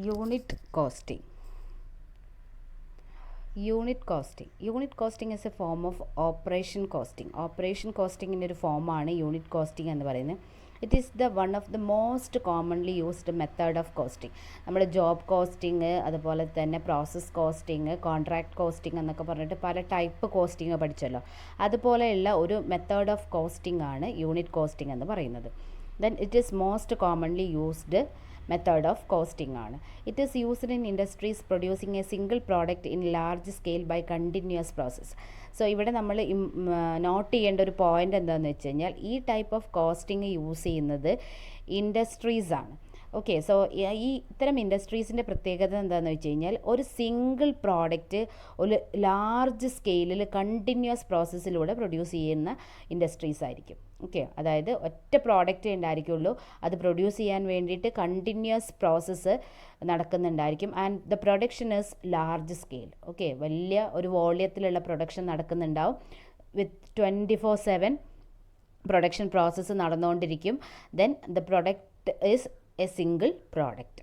Unit costing. Unit costing is a form of operation costing. Operation costing in ഒരു ഫോമാണ് unit costing എന്ന് പറയുന്നത്. It is the one of the most commonly used method of costing. നമ്മുടെ job costing, അതുപോലെ തന്നെ process costing, contract costing എന്നൊക്കെ പറഞ്ഞിട്ട് പല ടൈപ്പ് കോസ്റ്റിംഗ് പഠിച്ചല്ലോ. അതുപോലെയുള്ള ഒരു മെത്തേഡ് ഓഫ് കോസ്റ്റിംഗ് ആണ് യൂണിറ്റ് കോസ്റ്റിംഗ് എന്ന് പറയുന്നത്. Then it is most commonly used method of costing ആണ്. It is used in industries producing a single product in large scale by continuous process. So ഇവിടെ നമ്മൾ not ചെയ്യേണ്ട ഒരു point എന്താണെന്ന് വെച്ച് കഴിഞ്ഞാൽ ഈ ടൈപ്പ് ഓഫ് കോസ്റ്റിംഗ് യൂസ് ചെയ്യുന്നത് ഇൻഡസ്ട്രീസാണ്. ഓക്കെ, സോ ഈ ഇത്തരം ഇൻഡസ്ട്രീസിൻ്റെ പ്രത്യേകത എന്താണെന്ന് വെച്ച് കഴിഞ്ഞാൽ ഒരു സിംഗിൾ പ്രോഡക്റ്റ് ഒരു ലാർജ് സ്കെയിലിൽ കണ്ടിന്യൂസ് പ്രോസസ്സിലൂടെ പ്രൊഡ്യൂസ് ചെയ്യുന്ന ഇൻഡസ്ട്രീസ് ആയിരിക്കും. ഓക്കെ, അതായത് ഒറ്റ പ്രോഡക്റ്റ് ഉണ്ടായിരിക്കുള്ളൂ, അത് പ്രൊഡ്യൂസ് ചെയ്യാൻ വേണ്ടിയിട്ട് കണ്ടിന്യൂസ് പ്രോസസ്സ് നടക്കുന്നുണ്ടായിരിക്കും. And the production is large scale. Okay, വലിയ ഒരു വോള്യത്തിലുള്ള പ്രൊഡക്ഷൻ നടക്കുന്നുണ്ടാവും. വിത്ത് 24/7 പ്രൊഡക്ഷൻ പ്രോസസ്സ് നടന്നുകൊണ്ടിരിക്കും. Then the product is a single product.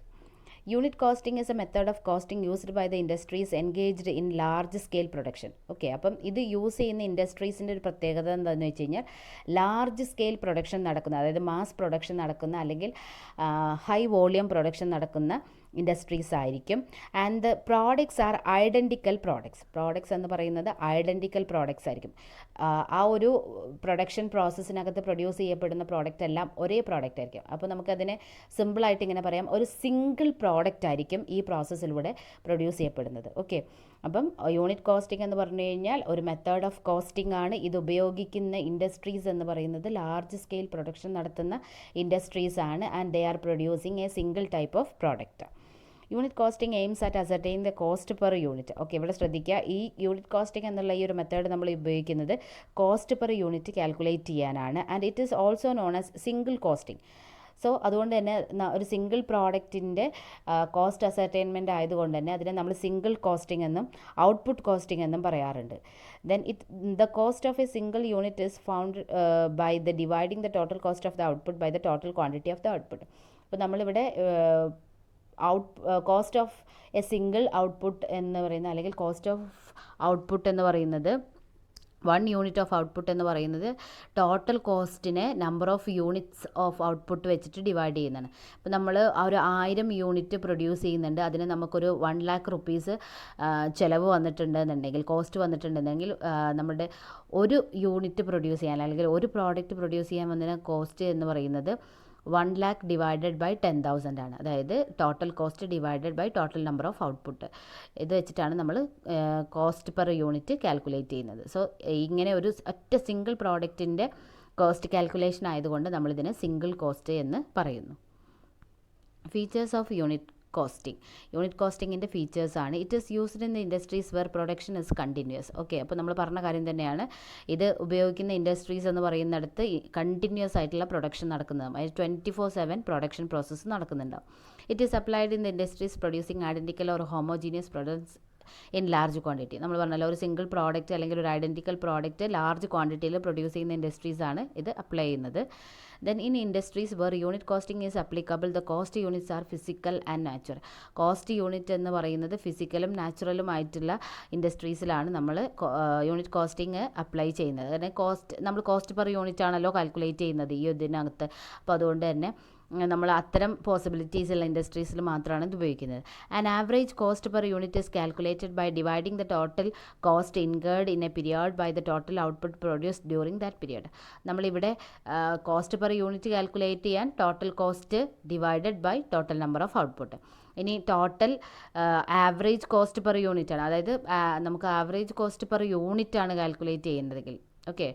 Unit costing is a method of costing used by the industries engaged in large scale production. Okay, അപ്പം ഇത് use ചെയ്യുന്ന ഇൻഡസ്ട്രീസിൻ്റെ ഒരു പ്രത്യേകത എന്താണെന്ന് വെച്ച് കഴിഞ്ഞാൽ ലാർജ് സ്കെയിൽ പ്രൊഡക്ഷൻ നടക്കുന്ന, അതായത് മാസ് പ്രൊഡക്ഷൻ നടക്കുന്ന അല്ലെങ്കിൽ ഹൈ വോളിയം പ്രൊഡക്ഷൻ നടക്കുന്ന ഇൻഡസ്ട്രീസ് ആയിരിക്കും. And the products are identical products എന്ന് പറയുന്നത് ഐഡൻറ്റിക്കൽ പ്രോഡക്ട്സ് ആയിരിക്കും. ആ ഒരു പ്രൊഡക്ഷൻ പ്രോസസ്സിനകത്ത് പ്രൊഡ്യൂസ് ചെയ്യപ്പെടുന്ന പ്രോഡക്റ്റ് എല്ലാം ഒരേ പ്രോഡക്റ്റ് ആയിരിക്കും. അപ്പോൾ നമുക്കതിനെ സിമ്പിളായിട്ട് ഇങ്ങനെ പറയാം, ഒരു സിംഗിൾ പ്രോഡക്റ്റ് ആയിരിക്കും ഈ പ്രോസസ്സിലൂടെ പ്രൊഡ്യൂസ് ചെയ്യപ്പെടുന്നത്. ഓക്കെ, അപ്പം യൂണിറ്റ് കോസ്റ്റിംഗ് എന്ന് പറഞ്ഞു കഴിഞ്ഞാൽ ഒരു മെത്തേഡ് ഓഫ് കോസ്റ്റിംഗ് ആണ്. ഇത് ഉപയോഗിക്കുന്ന ഇൻഡസ്ട്രീസ് എന്ന് പറയുന്നത് ലാർജ് സ്കെയിൽ പ്രൊഡക്ഷൻ നടത്തുന്ന ഇൻഡസ്ട്രീസ് ആണ്. And they are producing A single type of product. Unit costing aims at ascertain the cost per unit. Okay, ഇവിടെ ശ്രദ്ധിക്കുക, ഈ യൂണിറ്റ് കോസ്റ്റിംഗ് എന്നുള്ള ഈ ഒരു മെത്തേഡ് നമ്മൾ ഉപയോഗിക്കുന്നത് കോസ്റ്റ് പെർ യൂണിറ്റ് കാൽക്കുലേറ്റ് ചെയ്യാനാണ്. And it is also known as single costing. So അതുകൊണ്ട് തന്നെ ഒരു സിംഗിൾ പ്രോഡക്റ്റിൻ്റെ കോസ്റ്റ് അസർട്ടൈൻമെൻറ്റ് ആയതുകൊണ്ട് തന്നെ അതിനെ നമ്മൾ സിംഗിൾ കോസ്റ്റിംഗ് എന്നും ഔട്ട്പുട്ട് കോസ്റ്റിംഗ് എന്നും പറയാറുണ്ട്. Then the cost of a single unit is found by the dividing the total cost of the output by the total quantity of the output. അപ്പോൾ നമ്മളിവിടെ cost of a single output എന്ന് പറയുന്നത്, അല്ലെങ്കിൽ cost of output എന്ന് പറയുന്നത്, 1 unit of output എന്ന് പറയുന്നത് total കോസ്റ്റിനെ number of units of output വെച്ചിട്ട് ഡിവൈഡ് ചെയ്യുന്നതാണ്. ഇപ്പോൾ നമ്മൾ ഒരു 1000 യൂണിറ്റ് പ്രൊഡ്യൂസ് ചെയ്യുന്നുണ്ട്, അതിന് നമുക്കൊരു 1 lakh rupees ചിലവ് വന്നിട്ടുണ്ടെന്നുണ്ടെങ്കിൽ, കോസ്റ്റ് വന്നിട്ടുണ്ടെന്നുണ്ടെങ്കിൽ, നമ്മുടെ ഒരു യൂണിറ്റ് പ്രൊഡ്യൂസ് ചെയ്യാൻ അല്ലെങ്കിൽ ഒരു പ്രോഡക്റ്റ് പ്രൊഡ്യൂസ് ചെയ്യാൻ വന്നതിന് കോസ്റ്റ് എന്ന് പറയുന്നത് 1 lakh ഡിവൈഡഡ് ബൈ 10,000 ആണ്. അതായത് total cost divided by total number of output. ഇത് വെച്ചിട്ടാണ് നമ്മൾ കോസ്റ്റ് പെർ യൂണിറ്റ് കാൽക്കുലേറ്റ് ചെയ്യുന്നത്. സോ ഇങ്ങനെ ഒരു ഒറ്റ സിംഗിൾ പ്രോഡക്റ്റിൻ്റെ കോസ്റ്റ് കാൽക്കുലേഷൻ ആയതുകൊണ്ട് നമ്മളിതിനെ സിംഗിൾ കോസ്റ്റ് എന്ന് പറയുന്നു. ഫീച്ചേഴ്സ് ഓഫ് യൂണിറ്റ് കോസ്റ്റിങ്ങിൻ്റെ ഫീച്ചേഴ്സാണ്. It is used in the industries where production is continuous. Okay, അപ്പോൾ നമ്മൾ പറഞ്ഞ കാര്യം തന്നെയാണ്. ഇത് ഉപയോഗിക്കുന്ന ഇൻഡസ്ട്രീസ് എന്ന് പറയുന്നിടത്ത് കണ്ടിന്യൂസ് ആയിട്ടുള്ള പ്രൊഡക്ഷൻ നടക്കുന്നതും, അതായത് 24/7 പ്രൊഡക്ഷൻ പ്രോസസ്സ് നടക്കുന്നുണ്ടാവും. It is applied in the industries producing identical or homogeneous products in large quantity. നമ്മൾ പറഞ്ഞല്ലോ, ഒരു സിംഗിൾ പ്രോഡക്റ്റ് അല്ലെങ്കിൽ ഒരു ഐഡൻറ്റിക്കൽ പ്രോഡക്റ്റ് ലാർജ് ക്വാണ്ടിറ്റിയിൽ പ്രൊഡ്യൂസ് ചെയ്യുന്ന ഇൻഡസ്ട്രീസാണ് ഇത് അപ്ലൈ ചെയ്യുന്നത്. Then in industries where unit costing is applicable, the cost units are physical and natural. Cost unit എന്ന് പറയുന്നത് ഫിസിക്കലും നാച്ചുറലും ആയിട്ടുള്ള ഇൻഡസ്ട്രീസിലാണ് നമ്മൾ യൂണിറ്റ് കോസ്റ്റിംഗ് അപ്ലൈ ചെയ്യുന്നത്. കാരണം നമ്മൾ കോസ്റ്റ് പെർ യൂണിറ്റ് ആണല്ലോ കാൽക്കുലേറ്റ് ചെയ്യുന്നത് ഈ ഇതിനകത്ത്. അപ്പോൾ അതുകൊണ്ട് തന്നെ നമ്മൾ അത്തരം പോസിബിലിറ്റീസ് ഉള്ള ഇൻഡസ്ട്രീസിൽ മാത്രമാണ് ഇത് ഉപയോഗിക്കുന്നത്. An average cost per unit is calculated by dividing the total cost incurred in a period by the total output produced during that period. നമ്മളിവിടെ കോസ്റ്റ് പെർ യൂണിറ്റ് കാൽക്കുലേറ്റ് ചെയ്യാൻ total cost divided by total number of output. ഇനി total average cost per unit ആണ്, അതായത് നമുക്ക് average cost per unit ആണ് calculate ചെയ്യേണ്ടതെങ്കിൽ, okay,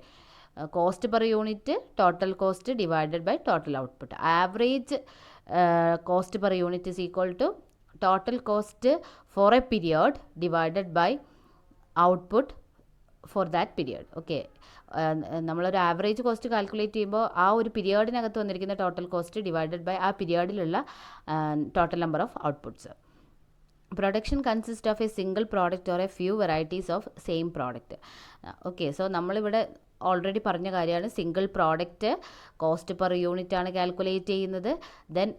cost per unit total cost divided by total output. Average cost per unit is equal to total cost for a period divided by output for that period. Okay, നമ്മളൊരു average cost calculate ചെയ്യുമ്പോൾ ആ ഒരു പീരിയഡിനകത്ത് വന്നിരിക്കുന്ന total cost divided by ആ പീരിയഡിലുള്ള total number of outputs. Production consist of a single product or a few varieties of same product. Okay, so നമ്മളിവിടെ already പറഞ്ഞ കാര്യമാണ്. Single product cost per unit ആണ് കാൽക്കുലേറ്റ് ചെയ്യുന്നത്. ദെൻ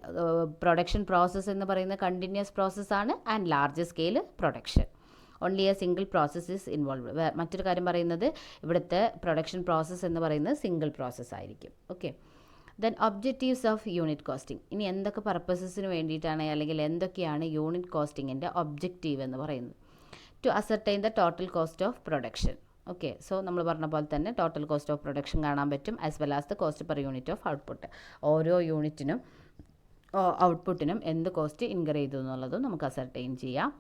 പ്രൊഡക്ഷൻ പ്രോസസ്സ് എന്ന് പറയുന്നത് continuous പ്രോസസ്സാണ് and large scale production. Only a single process is involve. മറ്റൊരു കാര്യം പറയുന്നത് ഇവിടുത്തെ പ്രൊഡക്ഷൻ പ്രോസസ്സ് എന്ന് പറയുന്നത് സിംഗിൾ പ്രോസസ്സ് ആയിരിക്കും. Okay. Then objectives of unit costing. ഇനി എന്തൊക്കെ പർപ്പസസിന് വേണ്ടിയിട്ടാണ് അല്ലെങ്കിൽ എന്തൊക്കെയാണ് യൂണിറ്റ് കോസ്റ്റിങ്ങിൻ്റെ ഒബ്ജക്റ്റീവ് എന്ന് പറയുന്നത്? To ascertain the total cost of production. Okay. So നമ്മൾ പറഞ്ഞ പോലെ തന്നെ ടോട്ടൽ കോസ്റ്റ് ഓഫ് പ്രൊഡക്ഷൻ കാണാൻ പറ്റും, as well as the cost per unit of output. ഓരോ യൂണിറ്റിനും ഔട്ട്പുട്ടിനും എന്ത് കോസ്റ്റ് ഇൻകർ ചെയ്തു എന്നുള്ളതും നമുക്ക് അസർട്ടൈൻ ചെയ്യാം.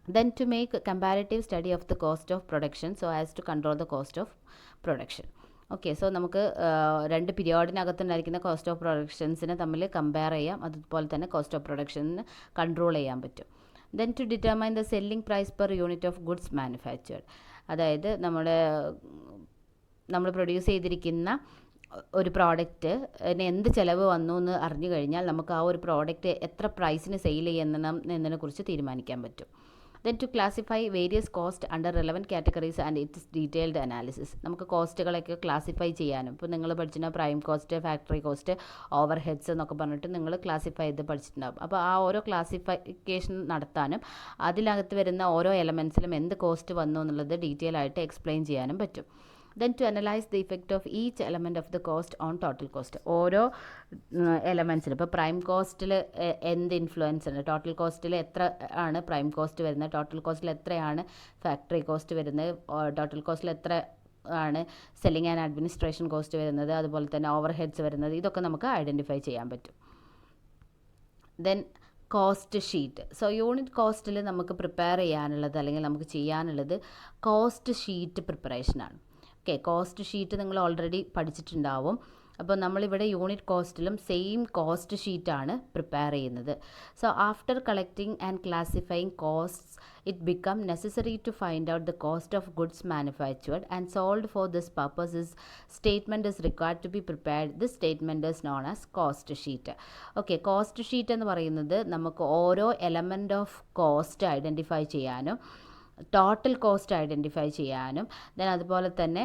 Then to make a comparative study of the cost of production so as to control the cost of production. Okay. So നമുക്ക് രണ്ട് പീരിയോഡിനകത്തുണ്ടായിരിക്കുന്ന cost of പ്രൊഡക്ഷൻസിനെ തമ്മിൽ കമ്പയർ ചെയ്യാം, അതുപോലെ തന്നെ കോസ്റ്റ് ഓഫ് പ്രൊഡക്ഷന് കൺട്രോൾ ചെയ്യാൻ പറ്റും. Then to determine the selling price per unit of goods manufactured. അതായത് നമ്മൾ പ്രൊഡ്യൂസ് ചെയ്തിരിക്കുന്ന ഒരു പ്രോഡക്റ്റിന് എന്ത് ചിലവ് വന്നു എന്ന് അറിഞ്ഞു കഴിഞ്ഞാൽ നമുക്ക് ആ ഒരു പ്രോഡക്റ്റ് എത്ര പ്രൈസിന് സെയിൽ ചെയ്യണം എന്നതിനെക്കുറിച്ച് തീരുമാനിക്കാൻ പറ്റും. Then to classify various cost under relevant categories and its detailed analysis. നമുക്ക് കോസ്റ്റുകളൊക്കെ ക്ലാസിഫൈ ചെയ്യാനും, ഇപ്പോൾ നിങ്ങൾ പഠിച്ചിട്ടുള്ള prime cost, factory cost, overheads എന്നൊക്കെ പറഞ്ഞിട്ട് നിങ്ങൾ ക്ലാസിഫൈ ചെയ്ത് പഠിച്ചിട്ടുണ്ടാകും. അപ്പോൾ ആ ഓരോ ക്ലാസിഫിക്കേഷൻ നടത്താനും അതിനകത്ത് വരുന്ന ഓരോ എലമെൻസിലും എന്ത് കോസ്റ്റ് വന്നു എന്നുള്ളത് ഡീറ്റെയിൽ ആയിട്ട് എക്സ്പ്ലെയിൻ ചെയ്യാനും പറ്റും. Then to analyze the effect of each element of the cost on total cost. ഓരോ എലമെൻസിലും ഇപ്പോൾ പ്രൈം കോസ്റ്റിൽ എന്ത് ഇൻഫ്ലുവൻസ് ഉണ്ട്, ടോട്ടൽ കോസ്റ്റിൽ എത്ര ആണ് പ്രൈം കോസ്റ്റ് വരുന്നത്, ടോട്ടൽ കോസ്റ്റിൽ എത്രയാണ് ഫാക്ടറി കോസ്റ്റ് വരുന്നത്, ടോട്ടൽ കോസ്റ്റിൽ എത്ര ആണ് സെല്ലിംഗ് ആൻഡ് അഡ്മിനിസ്ട്രേഷൻ കോസ്റ്റ് വരുന്നത്, അതുപോലെ തന്നെ ഓവർ ഹെഡ്സ് വരുന്നത്, ഇതൊക്കെ നമുക്ക് ഐഡൻറ്റിഫൈ ചെയ്യാൻ പറ്റും. Then cost sheet. So unit കോസ്റ്റിൽ നമുക്ക് പ്രിപ്പയർ ചെയ്യാനുള്ളത് അല്ലെങ്കിൽ നമുക്ക് ചെയ്യാനുള്ളത് കോസ്റ്റ് ഷീറ്റ് പ്രിപ്പറേഷനാണ്. ഓക്കെ. കോസ്റ്റ് ഷീറ്റ് നിങ്ങൾ ഓൾറെഡി പഠിച്ചിട്ടുണ്ടാവും. അപ്പോൾ നമ്മളിവിടെ യൂണിറ്റ് കോസ്റ്റിലും സെയിം കോസ്റ്റ് ഷീറ്റാണ് പ്രിപ്പയർ ചെയ്യുന്നത്. So after collecting and classifying costs it become necessary to find out the cost of goods manufactured and sold for this purpose statement is required to be prepared. This statement is known as cost sheet. Okay. Cost sheet എന്ന് പറയുന്നത് നമുക്ക് ഓരോ element of cost identify ചെയ്യാനും total cost identify ചെയ്യാനും then അതുപോലെ തന്നെ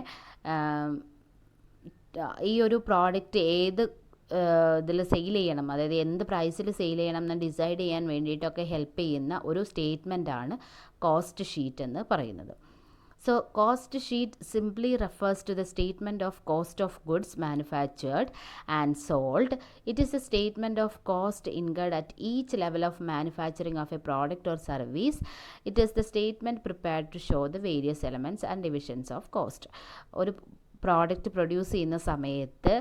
ഈ ഒരു പ്രോഡക്റ്റ് ഏത് ഇതിൽ സെയിൽ ചെയ്യണം, അതായത് എന്ത് പ്രൈസിൽ സെയിൽ ചെയ്യണം എന്ന് ഡിസൈഡ് ചെയ്യാൻ വേണ്ടിയിട്ടൊക്കെ ഹെൽപ്പ് ചെയ്യുന്ന ഒരു സ്റ്റേറ്റ്മെൻറ്റാണ് കോസ്റ്റ് ഷീറ്റ് എന്ന് പറയുന്നത്. So cost sheet simply refers to the statement of cost of goods manufactured and sold. It is a statement of cost incurred at each level of manufacturing of a product or service. It is the statement prepared to show the various elements and divisions of cost. ഒരു product produce ചെയ്യുന്ന സമയത്ത്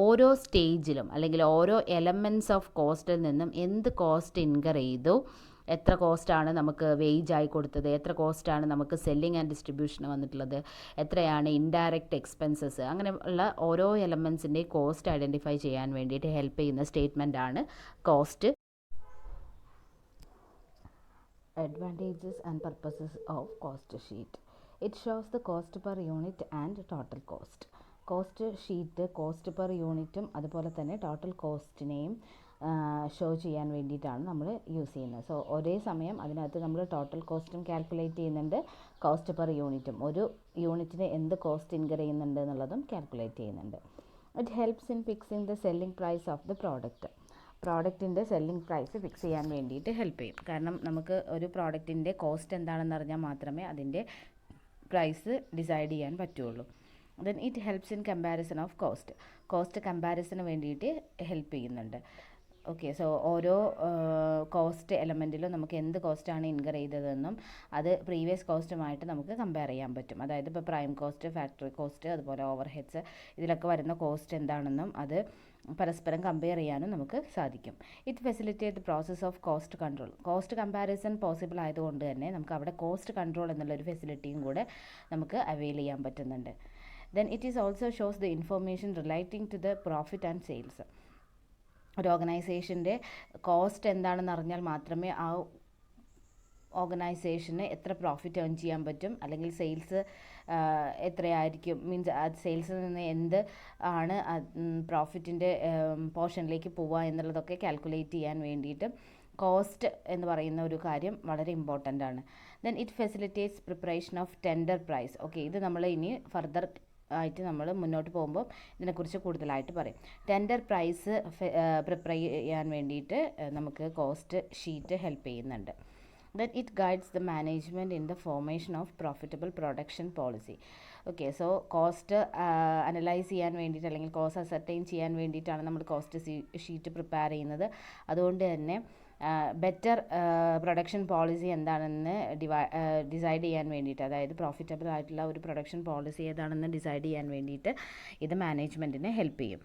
ഓരോ സ്റ്റേജിലും അല്ലെങ്കിൽ ഓരോ elements of കോസ്റ്റിൽ നിന്നും എന്ത് cost incur ചെയ്തു, എത്ര കോസ്റ്റാണ് നമുക്ക് വേജായി കൊടുത്തത്, എത്ര കോസ്റ്റാണ് നമുക്ക് സെല്ലിംഗ് ആൻഡ് ഡിസ്ട്രിബ്യൂഷന് വന്നിട്ടുള്ളത്, എത്രയാണ് ഇൻഡയറക്റ്റ് എക്സ്പെൻസസ്, അങ്ങനെ ഉള്ള ഓരോ എലമെൻസിൻ്റെ കോസ്റ്റ് ഐഡൻറ്റിഫൈ ചെയ്യാൻ വേണ്ടിയിട്ട് ഹെൽപ്പ് ചെയ്യുന്ന സ്റ്റേറ്റ്മെൻ്റ് ആണ് cost. Advantages and purposes of cost sheet. It shows the cost per unit and total cost. Cost sheet cost per യൂണിറ്റും അതുപോലെ തന്നെ ടോട്ടൽ കോസ്റ്റിനെയും ഷോ ചെയ്യാൻ വേണ്ടിയിട്ടാണ് നമ്മൾ യൂസ് ചെയ്യുന്നത്. സോ ഒരേ സമയം അതിനകത്ത് നമ്മൾ ടോട്ടൽ കോസ്റ്റും കാൽക്കുലേറ്റ് ചെയ്യുന്നുണ്ട്, കോസ്റ്റ് പെർ യൂണിറ്റും ഒരു യൂണിറ്റിന് എന്ത് കോസ്റ്റ് ഇൻകർ ചെയ്യുന്നുണ്ട് എന്നുള്ളതും കാൽക്കുലേറ്റ് ചെയ്യുന്നുണ്ട്. It helps in fixing the selling price of the product. പ്രോഡക്റ്റിൻ്റെ സെല്ലിംഗ് പ്രൈസ് ഫിക്സ് ചെയ്യാൻ വേണ്ടിയിട്ട് ഹെൽപ്പ് ചെയ്യും. കാരണം നമുക്ക് ഒരു പ്രോഡക്റ്റിൻ്റെ കോസ്റ്റ് എന്താണെന്ന് അറിഞ്ഞാൽ മാത്രമേ അതിൻ്റെ പ്രൈസ് ഡിസൈഡ് ചെയ്യാൻ പറ്റുള്ളൂ. Then it helps in comparison of cost കമ്പാരിസന് വേണ്ടിയിട്ട് ഹെൽപ്പ് ചെയ്യുന്നുണ്ട്. ഓക്കെ. സോ ഓരോ കോസ്റ്റ് എലമെൻറ്റിലും നമുക്ക് എന്ത് കോസ്റ്റാണ് ഇൻകർ ചെയ്തതെന്നും അത് പ്രീവിയസ് കോസ്റ്റുമായിട്ട് നമുക്ക് കമ്പയർ ചെയ്യാൻ പറ്റും. അതായത് ഇപ്പോൾ പ്രൈം കോസ്റ്റ്, ഫാക്ടറി കോസ്റ്റ്, അതുപോലെ ഓവർ ഹെഡ്സ്, ഇതിലൊക്കെ വരുന്ന കോസ്റ്റ് എന്താണെന്നും അത് പരസ്പരം കമ്പയർ ചെയ്യാനും നമുക്ക് സാധിക്കും. It facilitate the process of cost control. Cost comparison possible ആയതുകൊണ്ട് തന്നെ നമുക്ക് അവിടെ കോസ്റ്റ് കൺട്രോൾ എന്നുള്ളൊരു ഫെസിലിറ്റിയും കൂടെ നമുക്ക് അവെയിൽ ചെയ്യാൻ പറ്റുന്നുണ്ട്. Then it is also shows the information relating to the profit and sales. ഒരു ഓർഗനൈസേഷൻ്റെ കോസ്റ്റ് എന്താണെന്ന് അറിഞ്ഞാൽ മാത്രമേ ആ ഓർഗനൈസേഷന് എത്ര പ്രോഫിറ്റ് ഏൺ ചെയ്യാൻ പറ്റും, അല്ലെങ്കിൽ സെയിൽസ് എത്രയായിരിക്കും, മീൻസ് ആ സെയിൽസിൽ നിന്ന് എന്ത് ആണ് പ്രോഫിറ്റിൻ്റെ പോർഷനിലേക്ക് പോവുക എന്നുള്ളതൊക്കെ കാൽക്കുലേറ്റ് ചെയ്യാൻ വേണ്ടിയിട്ട് കോസ്റ്റ് എന്ന് പറയുന്ന ഒരു കാര്യം വളരെ ഇമ്പോർട്ടൻ്റ് ആണ്. Then it facilitates preparation of tender price. Okay. ഇത് നമ്മൾ ഇനി ഫർദർ ആയിട്ട് നമ്മൾ മുന്നോട്ട് പോകുമ്പോൾ ഇതിനെക്കുറിച്ച് കൂടുതലായിട്ട് പറയും. ടെൻഡർ പ്രൈസ് പ്രിപ്പയർ ചെയ്യാൻ വേണ്ടിയിട്ട് നമുക്ക് കോസ്റ്റ് ഷീറ്റ് ഹെൽപ്പ് ചെയ്യുന്നുണ്ട്. Then it guides the management in the formation of profitable production policy. Okay, so cost analyse ചെയ്യാൻ വേണ്ടിയിട്ട് അല്ലെങ്കിൽ കോസ്റ്റ് അസർട്ടൈൻ ചെയ്യാൻ വേണ്ടിയിട്ടാണ് നമ്മൾ കോസ്റ്റ് ഷീറ്റ് പ്രിപ്പയർ ചെയ്യുന്നത്. അതുകൊണ്ട് തന്നെ ബെറ്റർ പ്രൊഡക്ഷൻ പോളിസി എന്താണെന്ന് ഡിസൈഡ് ചെയ്യാൻ വേണ്ടിയിട്ട്, അതായത് പ്രോഫിറ്റബിൾ ആയിട്ടുള്ള ഒരു പ്രൊഡക്ഷൻ പോളിസി ഏതാണെന്ന് ഡിസൈഡ് ചെയ്യാൻ വേണ്ടിയിട്ട് ഇത് മാനേജ്മെൻറ്റിനെ ഹെൽപ്പ് ചെയ്യും.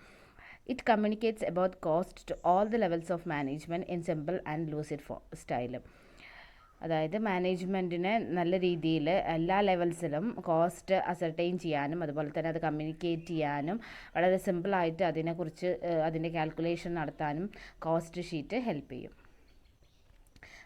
It communicates about cost to all the levels of management in simple and lucid style. അതായത് മാനേജ്മെൻറ്റിനെ നല്ല രീതിയിൽ എല്ലാ ലെവൽസിലും കോസ്റ്റ് അസർട്ടൈൻ ചെയ്യാനും അതുപോലെ തന്നെ അത് കമ്മ്യൂണിക്കേറ്റ് ചെയ്യാനും വളരെ സിമ്പിളായിട്ട് അതിനെക്കുറിച്ച് അതിൻ്റെ കാൽക്കുലേഷൻ നടത്താനും കോസ്റ്റ് ഷീറ്റ് ഹെൽപ്പ് ചെയ്യും.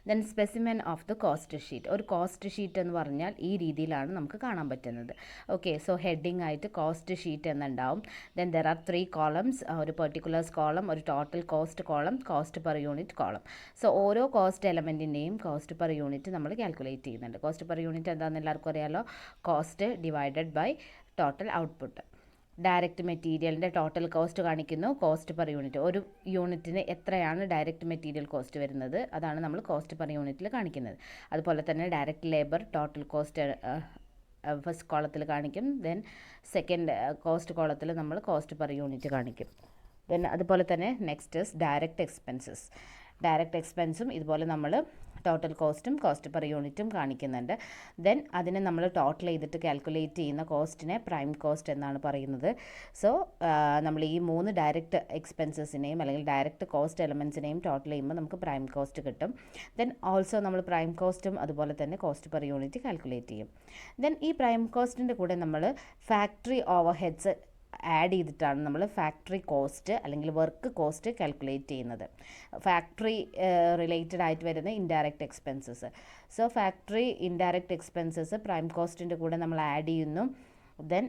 Then specimen of the cost sheet. ഒരു കോസ്റ്റ് ഷീറ്റ് എന്ന് പറഞ്ഞാൽ ഈ രീതിയിലാണ് നമുക്ക് കാണാൻ പറ്റുന്നത്. ഓക്കെ, സോ ഹെഡിങ് ആയിട്ട് കോസ്റ്റ് ഷീറ്റ് എന്നുണ്ടാവും. ദെൻ ദർ ആർ 3 കോളംസ്, ഒരു പെർട്ടിക്കുലേഴ്സ് കോളം, ഒരു total cost column, cost per unit column. So ഓരോ കോസ്റ്റ് എലമെൻറ്റിൻ്റെയും കോസ്റ്റ് പെർ യൂണിറ്റ് നമ്മൾ കാൽക്കുലേറ്റ് ചെയ്യുന്നുണ്ട്. കോസ്റ്റ് പെർ യൂണിറ്റ് എന്താണെന്ന് എല്ലാവർക്കും അറിയാമല്ലോ, cost divided by total output. Direct മെറ്റീരിയലിൻ്റെ ടോട്ടൽ കോസ്റ്റ് കാണിക്കുന്നു, കോസ്റ്റ് പെർ യൂണിറ്റ്. ഒരു യൂണിറ്റിന് എത്രയാണ് ഡയറക്റ്റ് മെറ്റീരിയൽ കോസ്റ്റ് വരുന്നത്, അതാണ് നമ്മൾ കോസ്റ്റ് പെർ യൂണിറ്റിൽ കാണിക്കുന്നത്. അതുപോലെ തന്നെ direct labour total cost first കോളത്തിൽ കാണിക്കും. ദെൻ സെക്കൻഡ് കോസ്റ്റ് കോളത്തിൽ നമ്മൾ കോസ്റ്റ് പെർ യൂണിറ്റ് കാണിക്കും. ദെൻ അതുപോലെ തന്നെ നെക്സ്റ്റ് ഡയറക്റ്റ് എക്സ്പെൻസസ്. ഡയറക്റ്റ് എക്സ്പെൻസും ഇതുപോലെ നമ്മൾ ടോട്ടൽ കോസ്റ്റും കോസ്റ്റ് പെർ യൂണിറ്റും കാണിക്കുന്നുണ്ട്. ദെൻ അതിനെ നമ്മൾ ടോട്ടൽ ചെയ്തിട്ട് കാൽക്കുലേറ്റ് ചെയ്യുന്ന കോസ്റ്റിനെ പ്രൈം കോസ്റ്റ് എന്നാണ് പറയുന്നത്. സോ നമ്മൾ ഈ 3 ഡയറക്റ്റ് എക്സ്പെൻസസിനെയും അല്ലെങ്കിൽ ഡയറക്റ്റ് കോസ്റ്റ് എലമെൻസിനെയും ടോട്ടൽ ചെയ്യുമ്പോൾ നമുക്ക് പ്രൈം കോസ്റ്റ് കിട്ടും. ദെൻ ഓൾസോ നമ്മൾ പ്രൈം കോസ്റ്റും അതുപോലെ തന്നെ കോസ്റ്റ് പെർ യൂണിറ്റ് കാൽക്കുലേറ്റ് ചെയ്യും. ദെൻ ഈ പ്രൈം കോസ്റ്റിൻ്റെ കൂടെ നമ്മൾ ഫാക്ടറി ഓവർ ഹെഡ്സ് ആഡ് ചെയ്തിട്ടാണ് നമ്മൾ ഫാക്ടറി കോസ്റ്റ് അല്ലെങ്കിൽ വർക്ക് കോസ്റ്റ് കാൽക്കുലേറ്റ് ചെയ്യുന്നത്. ഫാക്ടറി റിലേറ്റഡ് ആയിട്ട് വരുന്ന indirect expenses. So factory indirect expenses prime കോസ്റ്റിൻ്റെ കൂടെ നമ്മൾ ആഡ് ചെയ്യുന്നു. ദെൻ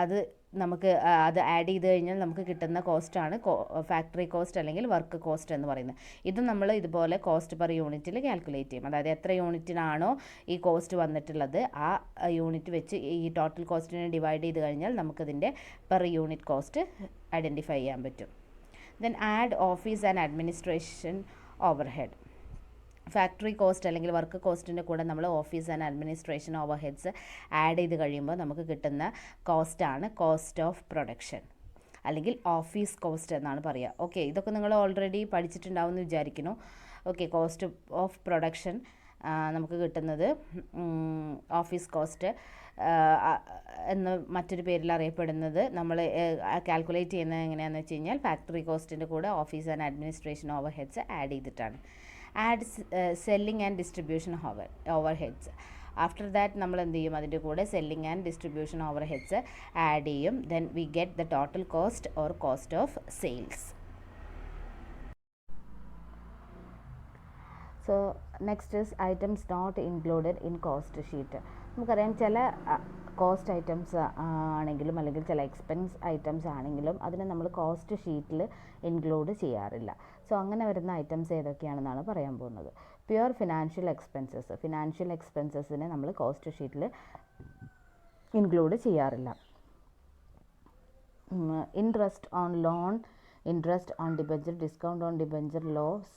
അത് നമുക്ക് അത് ആഡ് ചെയ്ത് കഴിഞ്ഞാൽ നമുക്ക് കിട്ടുന്ന കോസ്റ്റാണ് ഫാക്ടറി കോസ്റ്റ് അല്ലെങ്കിൽ വർക്ക് കോസ്റ്റ് എന്ന് പറയുന്നത്. ഇത് നമ്മൾ ഇതുപോലെ കോസ്റ്റ് പെർ യൂണിറ്റിൽ കാൽക്കുലേറ്റ് ചെയ്യും. അതായത് എത്ര യൂണിറ്റിനാണോ ഈ കോസ്റ്റ് വന്നിട്ടുള്ളത് ആ യൂണിറ്റ് വെച്ച് ഈ ടോട്ടൽ കോസ്റ്റിനെ ഡിവൈഡ് ചെയ്ത് കഴിഞ്ഞാൽ നമുക്കതിൻ്റെ പെർ യൂണിറ്റ് കോസ്റ്റ് ഐഡൻറ്റിഫൈ ചെയ്യാൻ പറ്റും. Then add office and administration overhead. Factory cost അല്ലെങ്കിൽ വർക്ക് കോസ്റ്റിൻ്റെ കൂടെ നമ്മൾ office and administration overheads add ചെയ്ത് കഴിയുമ്പോൾ നമുക്ക് കിട്ടുന്ന കോസ്റ്റാണ് കോസ്റ്റ് ഓഫ് പ്രൊഡക്ഷൻ അല്ലെങ്കിൽ ഓഫീസ് കോസ്റ്റ് എന്നാണ് പറയുക. ഓക്കെ, ഇതൊക്കെ നിങ്ങൾ ഓൾറെഡി പഠിച്ചിട്ടുണ്ടാവും എന്ന് വിചാരിക്കുന്നു. ഓക്കെ, കോസ്റ്റ് ഓഫ് പ്രൊഡക്ഷൻ നമുക്ക് കിട്ടുന്നത് ഓഫീസ് കോസ്റ്റ് എന്ന് മറ്റൊരു പേരിൽ അറിയപ്പെടുന്നത്. നമ്മൾ കാൽക്കുലേറ്റ് ചെയ്യുന്നത് എങ്ങനെയാണെന്ന് വെച്ച് കഴിഞ്ഞാൽ ഫാക്ടറി കോസ്റ്റിൻ്റെ കൂടെ office and administration overheads add ചെയ്തിട്ടാണ്. Add selling and distribution overheads. After that നമ്മൾ എന്ത് ചെയ്യും, അതിൻ്റെ കൂടെ selling and distribution overheads add ചെയ്യും. Then we get the total cost or cost of sales. So next is items not included in cost sheet. നമുക്കറിയാം ചില cost items ആണെങ്കിലും അല്ലെങ്കിൽ ചില എക്സ്പെൻസ് ഐറ്റംസ് ആണെങ്കിലും അതിനെ നമ്മൾ കോസ്റ്റ് ഷീറ്റിൽ ഇൻക്ലൂഡ് ചെയ്യാറില്ല. സോ അങ്ങനെ വരുന്ന ഐറ്റംസ് ഏതൊക്കെയാണെന്നാണ് പറയാൻ പോകുന്നത്. Pure financial expenses. ഫിനാൻഷ്യൽ എക്സ്പെൻസസിനെ നമ്മൾ കോസ്റ്റ് ഷീറ്റിൽ ഇൻക്ലൂഡ് ചെയ്യാറില്ല. Interest on loan, interest on debenture, discount on debenture, loss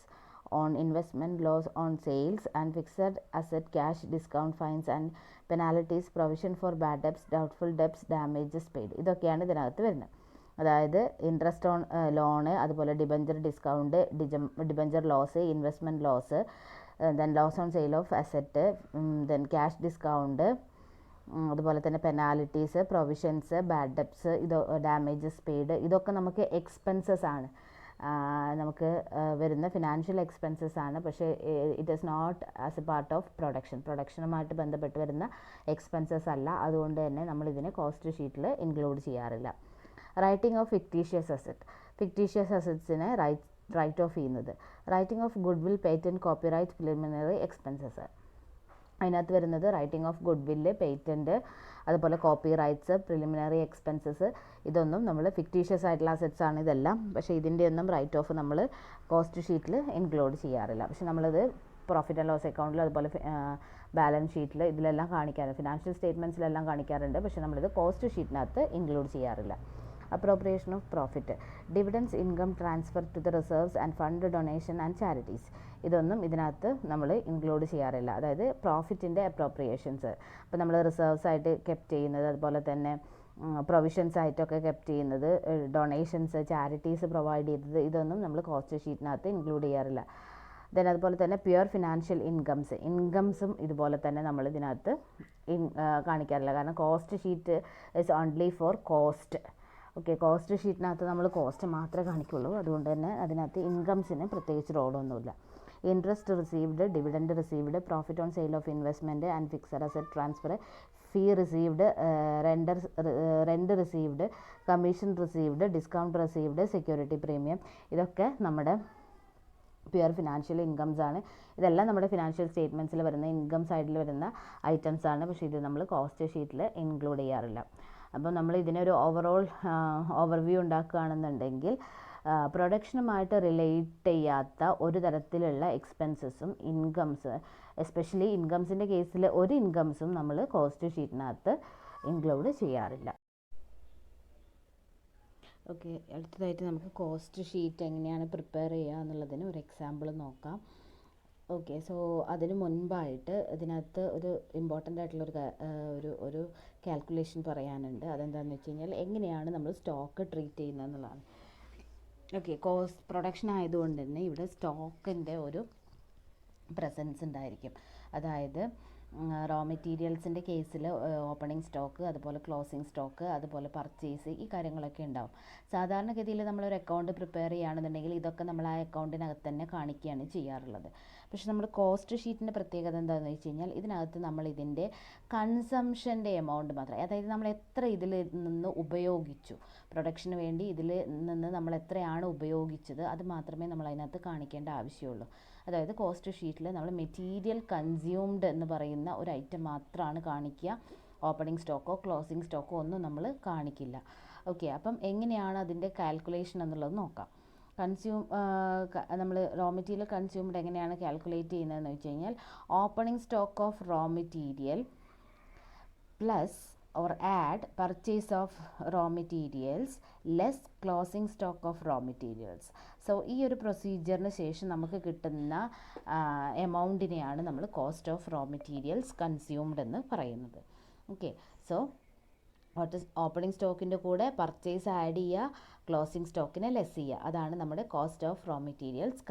on investment, loss on sales and fixed asset cash, discount, fines and penalties, provision for bad debts, doubtful debts, damages paid. ഇതൊക്കെയാണ് ഇതിനകത്ത് വരുന്നത്. അതായത് interest on loan, അതുപോലെ debenture discount, debenture loss, investment loss, then loss on sale of asset, then cash discount, അതുപോലെ തന്നെ penalties, provisions, bad debts, damages paid, ഇതൊക്കെ നമുക്ക് expenses ആണ്, നമുക്ക് വരുന്ന ഫിനാൻഷ്യൽ എക്സ്പെൻസസ് ആണ്. പക്ഷേ it is not as a part of പ്രൊഡക്ഷനുമായിട്ട് ബന്ധപ്പെട്ട് വരുന്ന എക്സ്പെൻസസ് അല്ല. അതുകൊണ്ട് തന്നെ നമ്മളിതിനെ കോസ്റ്റ് ഷീറ്റിൽ ഇൻക്ലൂഡ് ചെയ്യാറില്ല. Writing off fictitious asset. Fictitious അസറ്റ്സിനെ റൈറ്റ് ഓഫ് ചെയ്യുന്നത്. Writing off goodwill, patent, copyright, preliminary expenses. അതിനകത്ത് വരുന്നത് writing off goodwill, patent, അതുപോലെ കോപ്പി റൈറ്റ്സ്, പ്രിലിമിനറി എക്സ്പെൻസസ്, ഇതൊന്നും നമ്മൾ ഫിക്റ്റീഷ്യസ് ആയിട്ടുള്ള അസറ്റ്സ് ആണ് ഇതെല്ലാം. പക്ഷേ ഇതിൻ്റെ ഒന്നും റൈറ്റ് ഓഫ് നമ്മൾ കോസ്റ്റ് ഷീറ്റിൽ ഇൻക്ലൂഡ് ചെയ്യാറില്ല. പക്ഷെ നമ്മളത് പ്രോഫിറ്റ് ആൻഡ് ലോസ് അക്കൗണ്ടിൽ അതുപോലെ ബാലൻസ് ഷീറ്റിൽ ഇതിലെല്ലാം കാണിക്കാറുണ്ട്, ഫിനാൻഷ്യൽ സ്റ്റേറ്റ്മെൻറ്റ്സിലെല്ലാം കാണിക്കാറുണ്ട്. പക്ഷേ നമ്മളിത് കോസ്റ്റ് ഷീറ്റിനകത്ത് ഇൻക്ലൂഡ് ചെയ്യാറില്ല. Appropriation of profit, dividends, income transfer to the reserves and fund donation and charities, ഇതൊന്നും ഇതിനകത്ത് നമ്മൾ ഇൻക്ലൂഡ് ചെയ്യാറില്ല. അതായത് പ്രോഫിറ്റിൻ്റെ അപ്രോപ്രിയേഷൻസ്, അപ്പോൾ നമ്മൾ റിസർവ്സ് ആയിട്ട് കെപ്റ്റ് ചെയ്യുന്നത്, അതുപോലെ തന്നെ പ്രൊവിഷൻസ് ആയിട്ടൊക്കെ കെപ്റ്റ് ചെയ്യുന്നത്, ഡൊണേഷൻസ്, ചാരിറ്റീസ് പ്രൊവൈഡ് ചെയ്തത്, ഇതൊന്നും നമ്മൾ കോസ്റ്റ് ഷീറ്റിനകത്ത് ഇൻക്ലൂഡ് ചെയ്യാറില്ല. ദെൻ അതുപോലെ തന്നെ പ്യുവർ ഫിനാൻഷ്യൽ ഇൻകംസും ഇതുപോലെ തന്നെ നമ്മൾ ഇതിനകത്ത് കാണിക്കാറില്ല. കാരണം cost sheet is only for cost. Okay, cost ഷീറ്റിനകത്ത് നമ്മൾ കോസ്റ്റ് മാത്രമേ കാണിക്കുള്ളൂ. അതുകൊണ്ട് തന്നെ അതിനകത്ത് ഇൻകംസിന് പ്രത്യേകിച്ച് റോളൊന്നുമില്ല. Interest received, dividend received, profit on sale of investment and fixed asset transfer, fee received, rent received, commission received, discount received, security premium, ഇതൊക്കെ നമ്മുടെ പ്യുവർ ഫിനാൻഷ്യൽ ഇൻകംസ് ആണ്. ഇതെല്ലാം നമ്മുടെ ഫിനാൻഷ്യൽ സ്റ്റേറ്റ്മെൻറ്റ്സിൽ വരുന്ന ഇൻകം സൈഡിൽ വരുന്ന ഐറ്റംസ് ആണ്. പക്ഷേ ഇത് നമ്മൾ കോസ്റ്റ് ഷീറ്റിൽ ഇൻക്ലൂഡ് ചെയ്യാറില്ല. അപ്പോൾ നമ്മൾ ഇതിനൊരു ഓവർവ്യൂ ഉണ്ടാക്കുകയാണെന്നുണ്ടെങ്കിൽ പ്രൊഡക്ഷനുമായിട്ട് റിലേറ്റ് ചെയ്യാത്ത ഒരു തരത്തിലുള്ള എക്സ്പെൻസസും ഇൻകംസ്, എസ്പെഷ്യലി ഇൻകംസിൻ്റെ കേസിൽ ഒരു ഇൻകംസും നമ്മൾ കോസ്റ്റ് ഷീറ്റിനകത്ത് ഇൻക്ലൂഡ് ചെയ്യാറില്ല. ഓക്കെ, അടുത്തതായിട്ട് നമുക്ക് കോസ്റ്റ് ഷീറ്റ് എങ്ങനെയാണ് പ്രിപ്പയർ ചെയ്യുക എന്നുള്ളതിന് ഒരു എക്സാമ്പിൾ നോക്കാം. ഓക്കെ, സോ അതിന് മുൻപായിട്ട് ഇതിനകത്ത് ഒരു ഇമ്പോർട്ടൻ്റ് ആയിട്ടുള്ളൊരു കാൽക്കുലേഷൻ പറയാനുണ്ട്. അതെന്താണെന്ന് വെച്ച് കഴിഞ്ഞാൽ എങ്ങനെയാണ് നമ്മൾ സ്റ്റോക്ക് ട്രീറ്റ് ചെയ്യുന്നത് എന്നുള്ളതാണ്. ഓക്കെ, പ്രൊഡക്ഷൻ ആയതുകൊണ്ട് തന്നെ ഇവിടെ സ്റ്റോക്കിൻ്റെ ഒരു പ്രസൻസ് ഉണ്ടായിരിക്കും. അതായത് റോ മെറ്റീരിയൽസിൻ്റെ കേസിൽ ഓപ്പണിംഗ് സ്റ്റോക്ക്, അതുപോലെ ക്ലോസിംഗ് സ്റ്റോക്ക്, അതുപോലെ പർച്ചേസ്, ഈ കാര്യങ്ങളൊക്കെ ഉണ്ടാവും. സാധാരണഗതിയിൽ നമ്മളൊരു അക്കൗണ്ട് പ്രിപ്പയർ ചെയ്യുകയാണെന്നുണ്ടെങ്കിൽ ഇതൊക്കെ നമ്മൾ ആ അക്കൗണ്ടിനകത്ത് തന്നെ കാണിക്കുകയാണ് ചെയ്യാറുള്ളത്. പക്ഷെ നമ്മൾ കോസ്റ്റ് ഷീറ്റിൻ്റെ പ്രത്യേകത എന്താണെന്ന് വെച്ച് കഴിഞ്ഞാൽ ഇതിനകത്ത് നമ്മൾ ഇതിൻ്റെ കൺസംഷൻ്റെ എമൗണ്ട് മാത്രമേ, അതായത് നമ്മൾ എത്ര ഇതിൽ നിന്ന് ഉപയോഗിച്ചു, പ്രൊഡക്ഷന് വേണ്ടി ഇതിൽ നിന്ന് നമ്മൾ എത്രയാണ് ഉപയോഗിച്ചത്, അത് മാത്രമേ നമ്മൾ അതിനകത്ത് കാണിക്കേണ്ട ആവശ്യമുള്ളൂ. അതായത് കോസ്റ്റ് ഷീറ്റിൽ നമ്മൾ മെറ്റീരിയൽ കൺസ്യൂംഡ് എന്ന് പറയുന്ന ഒരു ഐറ്റം മാത്രമാണ് കാണിക്കുക. ഓപ്പണിംഗ് സ്റ്റോക്കോ ക്ലോസിംഗ് സ്റ്റോക്കോ ഒന്നും നമ്മൾ കാണിക്കില്ല. ഓക്കെ, അപ്പം എങ്ങനെയാണ് അതിൻ്റെ കാൽക്കുലേഷൻ എന്നുള്ളത് നോക്കാം. നമ്മൾ റോ മെറ്റീരിയൽ കൺസ്യൂംഡ് എങ്ങനെയാണ് കാൽക്കുലേറ്റ് ചെയ്യുന്നതെന്ന് വെച്ച് കഴിഞ്ഞാൽ opening stock of raw material plus or add purchase of raw materials less closing stock of raw materials. So ഈ ഒരു പ്രൊസീജിയറിന് ശേഷം നമുക്ക് കിട്ടുന്ന എമൗണ്ടിനെയാണ് നമ്മൾ cost of raw materials consumed എന്ന് പറയുന്നത്. ഓക്കെ, സോ ഓപ്പണിംഗ് സ്റ്റോക്കിൻ്റെ കൂടെ പർച്ചേസ് ആഡ് ചെയ്യുക, ക്ലോസിംഗ് സ്റ്റോക്കിനെ ലെസ് ചെയ്യുക, അതാണ് നമ്മുടെ കോസ്റ്റ് ഓഫ് റോ മെറ്റീരിയൽസ്